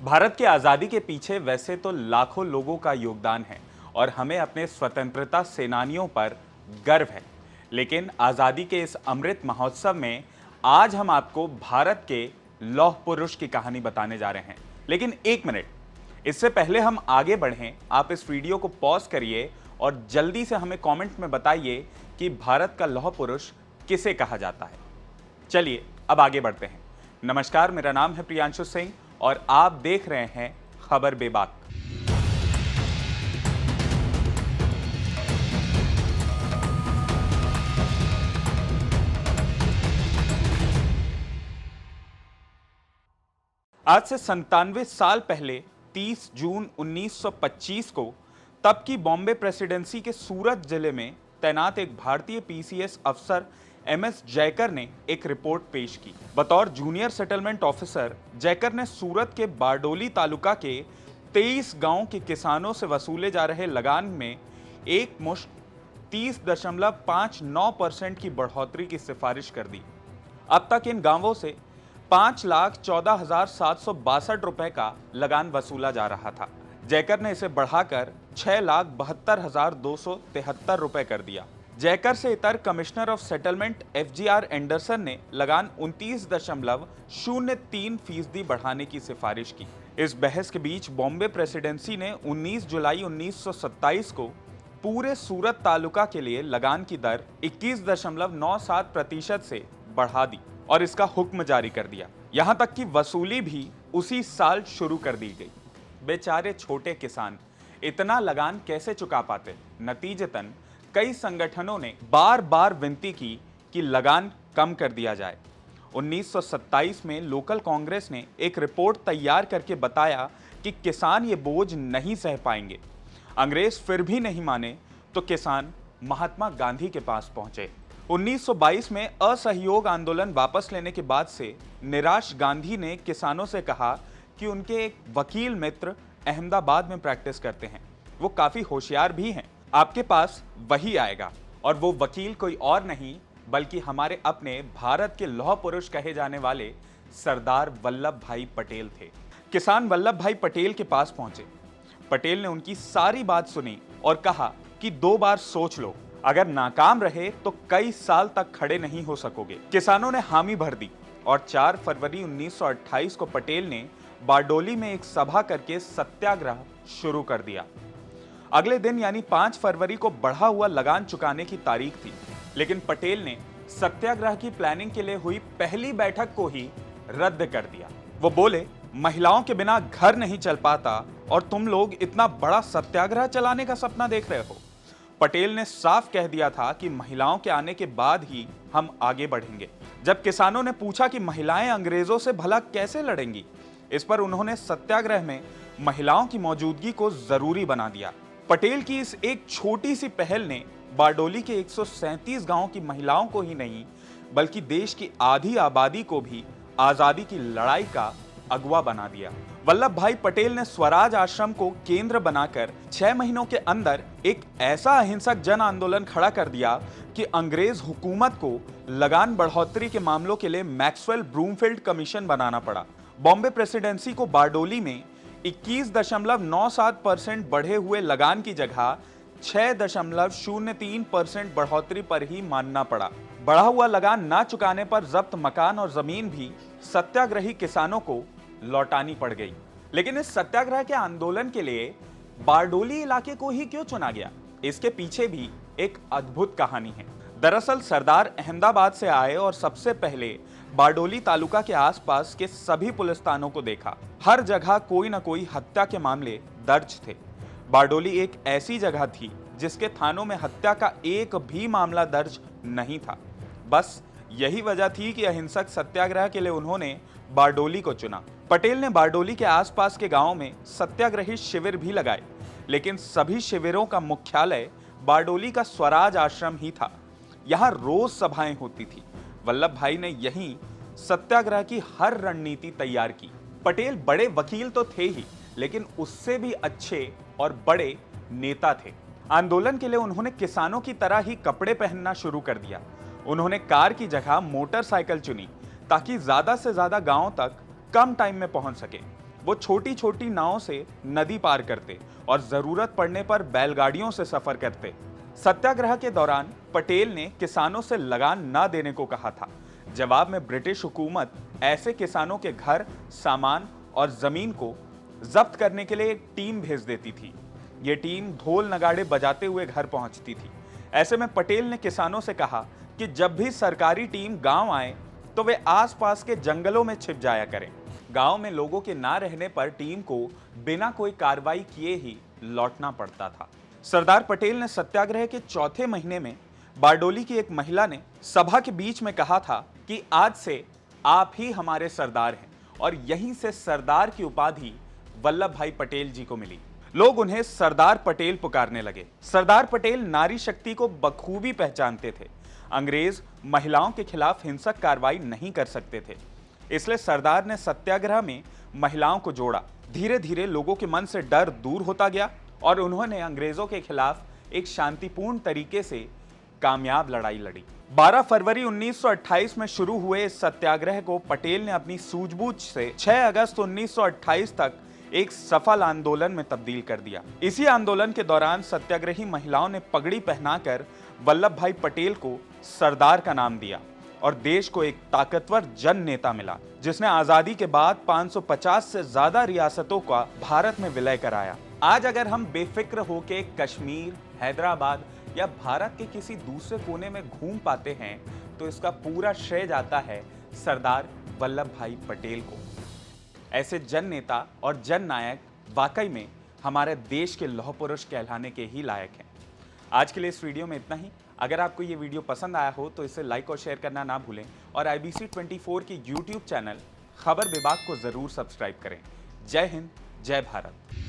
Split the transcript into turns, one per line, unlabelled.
भारत की आज़ादी के पीछे वैसे तो लाखों लोगों का योगदान है और हमें अपने स्वतंत्रता सेनानियों पर गर्व है। लेकिन आज़ादी के इस अमृत महोत्सव में आज हम आपको भारत के लौह पुरुष की कहानी बताने जा रहे हैं। लेकिन एक मिनट, इससे पहले हम आगे बढ़ें, आप इस वीडियो को पॉज करिए और जल्दी से हमें कमेंट में बताइए कि भारत का लौह पुरुष किसे कहा जाता है। चलिए अब आगे बढ़ते हैं। नमस्कार, मेरा नाम है प्रियांशु सिंह और आप देख रहे हैं खबर बेबाक। आज से 97 साल पहले 30 जून 1925 को तब की बॉम्बे प्रेसिडेंसी के सूरत जिले में तैनात एक भारतीय पीसीएस अफसर एमएस जयकर ने एक रिपोर्ट पेश की। बतौर जूनियर सेटलमेंट ऑफिसर जयकर ने सूरत के बारडोली तालुका के 23 गांव के किसानों से वसूले जा रहे लगान में एक मुश्त 30.59% की बढ़ोतरी की सिफारिश कर दी। अब तक इन गांवों से 5,14,762 रुपए का लगान वसूला जा रहा था। जयकर ने इसे बढ़ाकर 6,72,273 रुपए कर दिया। जयकर से इतर commissioner of settlement FGR Anderson ने लगान 29.03% बढ़ाने की सिफारिश की। इस बहस के बीच बॉम्बे प्रेसिडेंसी ने 19 जुलाई 1927 को पूरे सूरत तालुका के लिए लगान की दर 21.97% से बढ़ा दी और इसका हुक्म जारी कर दिया। यहां तक कि वसूली भी उसी साल शुरू कर दी गई। बेचारे छोटे किसान इतना लगान कैसे चुका पाते? नतीजतन कई संगठनों ने बार बार विनती की कि लगान कम कर दिया जाए। 1927 में लोकल कांग्रेस ने एक रिपोर्ट तैयार करके बताया कि किसान ये बोझ नहीं सह पाएंगे। अंग्रेज फिर भी नहीं माने तो किसान महात्मा गांधी के पास पहुंचे। 1922 में असहयोग आंदोलन वापस लेने के बाद से निराश गांधी ने किसानों से कहा कि उनके एक वकील मित्र अहमदाबाद में प्रैक्टिस करते हैं, वो काफी होशियार भी हैं, आपके पास वही आएगा। और वो वकील कोई और नहीं बल्कि हमारे अपने भारत के लौह पुरुष कहे जाने वाले सरदार वल्लभ भाई पटेल थे। किसान वल्लभ भाई पटेल के पास पहुंचे। पटेल ने उनकी सारी बात सुनी और कहा कि 2 बार सोच लो, अगर नाकाम रहे तो कई साल तक खड़े नहीं हो सकोगे। किसानों ने हामी भर दी और 4 फरवरी 1928 को पटेल ने बारडोली में एक सभा करके सत्याग्रह शुरू कर दिया। अगले दिन यानी 5 फरवरी को बढ़ा हुआ लगान चुकाने की तारीख थी, लेकिन पटेल ने सत्याग्रह की प्लानिंग के लिए हुई पहली बैठक को ही रद्द कर दिया। वो बोले, महिलाओं के बिना घर नहीं चल पाता और तुम लोग इतना बड़ा सत्याग्रह चलाने का सपना देख रहे हो। पटेल ने साफ कह दिया था कि महिलाओं के आने के बाद ही हम आगे बढ़ेंगे। जब किसानों ने पूछा कि महिलाएं अंग्रेजों से भला कैसे लड़ेंगी, इस पर उन्होंने सत्याग्रह में महिलाओं की मौजूदगी को जरूरी बना दिया। पटेल की इस एक छोटी सी पहल ने बारडोली के 137 गांवों की महिलाओं को ही नहीं बल्कि देश की आधी आबादी को भी आजादी की लड़ाई का अगुवा बना दिया। वल्लभ भाई पटेल ने स्वराज आश्रम को केंद्र बनाकर 6 महीनों के अंदर एक ऐसा अहिंसक जन आंदोलन खड़ा कर दिया कि अंग्रेज हुकूमत को लगान बढ़ोतरी के मामलों के लिए मैक्सवेल ब्रूमफील्ड कमीशन बनाना पड़ा। बॉम्बे प्रेसिडेंसी को बारडोली में 21.97% बढ़े हुए लगान की जगह 6.03% बढ़ोतरी पर ही मानना पड़ा। बढ़ा हुआ लगान ना चुकाने पर जब्त मकान और जमीन भी सत्याग्रही किसानों को लौटानी पड़ गई। लेकिन इस सत्याग्रह के आंदोलन के लिए बारडोली इलाके को ही क्यों चुना गया? इसके पीछे भी एक अद्भुत कहानी है। दरअसल सरदार अहमदाबाद से आए और सबसे पहले बारडोली तालुका के आसपास के सभी पुलिस थानों को देखा। हर जगह कोई ना कोई हत्या के मामले दर्ज थे। बारडोली एक ऐसी जगह थी जिसके थानों में हत्या का एक भी मामला दर्ज नहीं था। बस यही वजह थी कि अहिंसक सत्याग्रह के लिए उन्होंने बारडोली को चुना। पटेल ने बारडोली के आसपास के गांवों में सत्याग्रही शिविर भी लगाए, लेकिन सभी शिविरों का मुख्यालय बारडोली का स्वराज आश्रम ही था। यहाँ रोज सभाएं होती थी। वल्लभ भाई ने यहीं सत्याग्रह की हर रणनीति तैयार की। पटेल बड़े वकील तो थे ही, लेकिन उससे भी अच्छे और बड़े नेता थे। आंदोलन के लिए उन्होंने किसानों की तरह ही कपड़े पहनना शुरू कर दिया। उन्होंने कार की जगह मोटरसाइकिल चुनी ताकि ज्यादा से ज्यादा गांवों तक कम टाइम में पहुंच सके। वो छोटी छोटी नावों से नदी पार करते और जरूरत पड़ने पर बैलगाड़ियों से सफर करते। सत्याग्रह के दौरान पटेल ने किसानों से लगान न देने को कहा था। जवाब में ब्रिटिश हुकूमत ऐसे किसानों के घर, सामान और जमीन को जब्त करने के लिए एक टीम भेज देती थी। ये टीम ढोल नगाड़े बजाते हुए घर पहुंचती थी। ऐसे में पटेल ने किसानों से कहा कि जब भी सरकारी टीम गांव आए तो वे आसपास के जंगलों में छिप जाया करें। गांव में लोगों के ना रहने पर टीम को बिना कोई कार्रवाई किए ही लौटना पड़ता था। सरदार पटेल ने सत्याग्रह के चौथे महीने में बारडोली की एक महिला ने सभा के बीच में कहा था कि आज से आप ही हमारे सरदार हैं, और यहीं से सरदार की उपाधि वल्लभ भाई पटेल जी को मिली। लोग उन्हें सरदार पटेल पुकारने लगे। सरदार पटेल नारी शक्ति को बखूबी पहचानते थे। अंग्रेज महिलाओं के खिलाफ हिंसक कार्रवाई नहीं कर सकते थे, इसलिए सरदार ने सत्याग्रह में महिलाओं को जोड़ा। धीरे धीरे लोगों के मन से डर दूर होता गया और उन्होंने अंग्रेजों के खिलाफ एक शांतिपूर्ण तरीके से कामयाब लड़ाई लड़ी। 12 फरवरी 1928 में शुरू हुए इस सत्याग्रह को पटेल ने अपनी सूझबूझ से 6 अगस्त 1928 तक एक सफल आंदोलन में तब्दील कर दिया। इसी आंदोलन के दौरान सत्याग्रही महिलाओं ने पगड़ी पहनाकर वल्लभ भाई पटेल को सरदार का नाम दिया और देश को एक ताकतवर जन नेता मिला, जिसने आजादी के बाद 550 से ज्यादा रियासतों का भारत में विलय कराया। आज अगर हम बेफिक्र होके कश्मीर, हैदराबाद या भारत के किसी दूसरे कोने में घूम पाते हैं तो इसका पूरा श्रेय जाता है सरदार वल्लभ भाई पटेल को। ऐसे जन नेता और जन नायक वाकई में हमारे देश के लौह पुरुष कहलाने के ही लायक हैं। आज के लिए इस वीडियो में इतना ही। अगर आपको ये वीडियो पसंद आया हो तो इसे लाइक और शेयर करना ना भूलें और IBC 24 के YouTube चैनल खबर विभाग को जरूर सब्सक्राइब करें। जय हिंद, जय भारत।